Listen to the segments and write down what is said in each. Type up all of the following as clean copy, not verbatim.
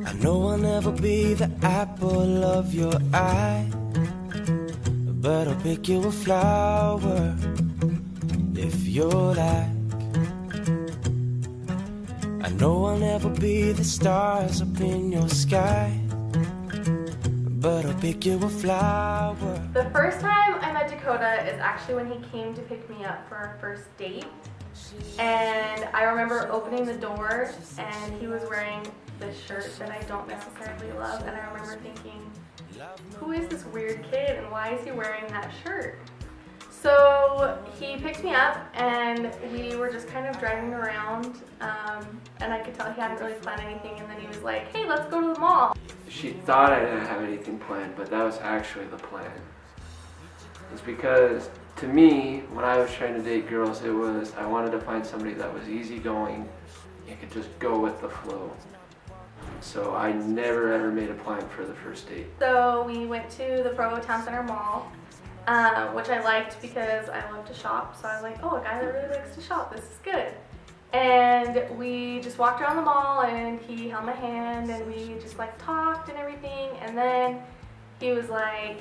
I know I'll never be the apple of your eye, but I'll pick you a flower if you like. I know I'll never be the stars up in your sky, but I'll pick you a flower. The first time I met Dakota is actually when he came to pick me up for our first date. And I remember opening the door and he was wearing this shirt that I don't necessarily love, and I remember thinking, who is this weird kid and why is he wearing that shirt? So he picked me up and we were just kind of driving around, and I could tell he hadn't really planned anything, and then he was like, hey, let's go to the mall. She thought I didn't have anything planned, but that was actually the plan. It's because, to me, when I was trying to date girls, it was, I wanted to find somebody that was easygoing and could just go with the flow. So I never ever made a plan for the first date. So we went to the Provo Town Center Mall, which I liked because I love to shop. So I was like, oh, a guy that really likes to shop, this is good. And we just walked around the mall and he held my hand and we just like talked and everything. And then he was like,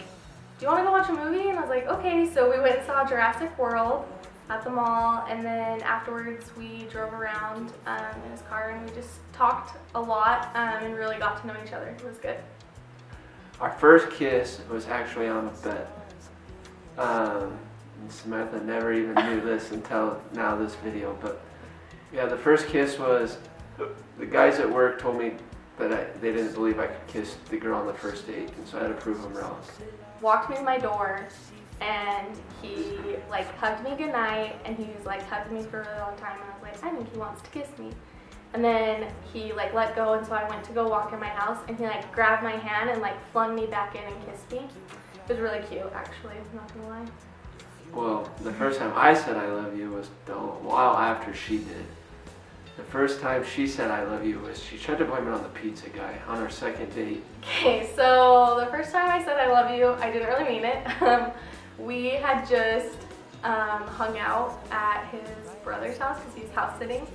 do you want to go watch a movie? And I was like, okay. So we went and saw Jurassic World at the mall, and then afterwards we drove around in his car and we just talked a lot and really got to know each other. It was good. Our first kiss was actually on a bet. Samantha never even knew this until now this video, but yeah, the first kiss was, the guys at work told me that they didn't believe I could kiss the girl on the first date, and so I had to prove them wrong. Walked me to my door and he like hugged me goodnight, and he was like hugged me for a really long time, and I was like, I think he wants to kiss me. And then he like let go, and so I went to go walk in my house and he like grabbed my hand and like flung me back in and kissed me. It was really cute, actually, I'm not gonna lie. Well, the first time I said I love you was a while after she did. The first time she said I love you was, she tried to blame it on the pizza guy on our second date. Okay, so the first time I said I love you, I didn't really mean it. We had just hung out at his brother's house because he's house sitting,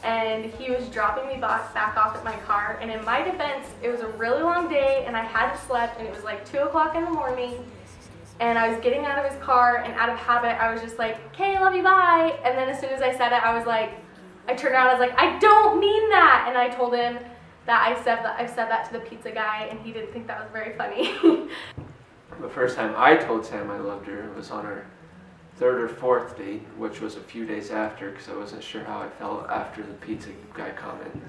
and he was dropping me back off at my car, and in my defense, it was a really long day and I hadn't slept, and it was like 2 o'clock in the morning, and I was getting out of his car, and out of habit I was just like, okay, love you, bye. And then as soon as I said it, I was like, I turned around, I was like, I don't mean that, and I told him that I said that to the pizza guy, and he didn't think that was very funny. The first time I told Sam I loved her was on our third or fourth date, which was a few days after, because I wasn't sure how I felt after the pizza guy comment.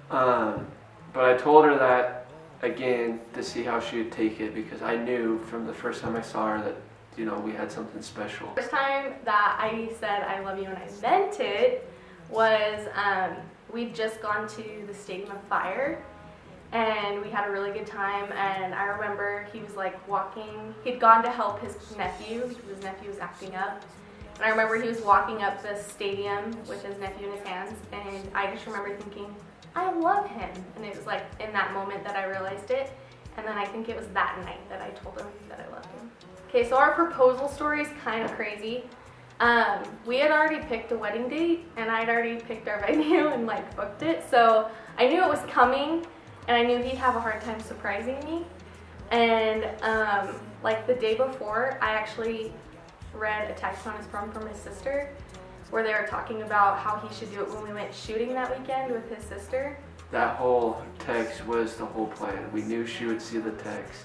But I told her that again to see how she would take it, because I knew from the first time I saw her that, you know, we had something special. The first time that I said I love you and I meant it was we'd just gone to the Stadium of Fire, and we had a really good time, and I remember he was like walking, he'd gone to help his nephew because his nephew was acting up, and I remember he was walking up the stadium with his nephew in his hands, and I just remember thinking, I love him, and it was like in that moment that I realized it, and then I think it was that night that I told him that I loved him. Okay, so our proposal story is kind of crazy. We had already picked a wedding date, and I'd already picked our venue and like booked it, so I knew it was coming, and I knew he'd have a hard time surprising me. And like the day before, I actually read a text on his phone from his sister where they were talking about how he should do it when we went shooting that weekend with his sister. That whole text was the whole plan. We knew she would see the text,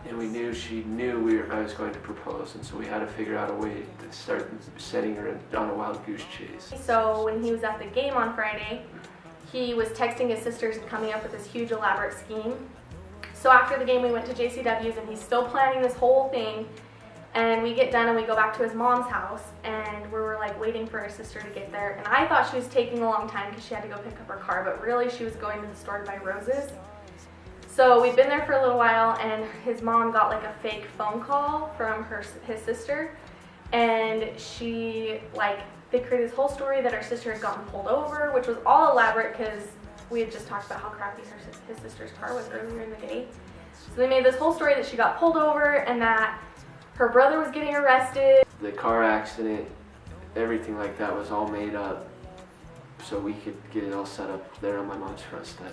and we knew she knew I was going to propose, and so we had to figure out a way to start setting her on a wild goose chase. So when he was at the game on Friday, he was texting his sisters and coming up with this huge elaborate scheme. So after the game we went to JCW's, and he's still planning this whole thing, and we get done and we go back to his mom's house, and we were like waiting for his sister to get there, and I thought she was taking a long time because she had to go pick up her car, but really she was going to the store to buy roses. So we'd been there for a little while, and his mom got like a fake phone call from his sister, and she they created this whole story that our sister had gotten pulled over, which was all elaborate because we had just talked about how crappy his sister's car was earlier in the day. So they made this whole story that she got pulled over and that her brother was getting arrested. The car accident, everything like that was all made up so we could get it all set up there on my mom's front step.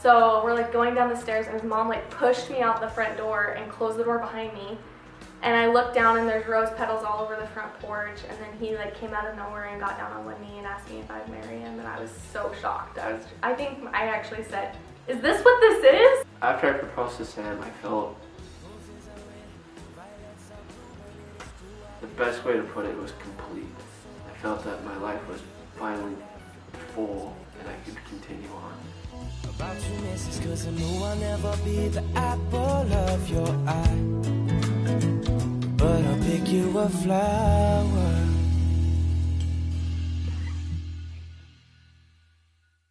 So we're like going down the stairs and his mom like pushed me out the front door and closed the door behind me. And I looked down and there's rose petals all over the front porch, and then he like came out of nowhere and got down on one knee and asked me if I'd marry him, and I was so shocked. I think I actually said, "Is this what this is?" After I proposed to Sam, I felt the best way to put it was complete. I felt that my life was finally full and I could continue on. About you, missus, 'cause I know I'll never be the apple of your eye, but I'll pick you a flower.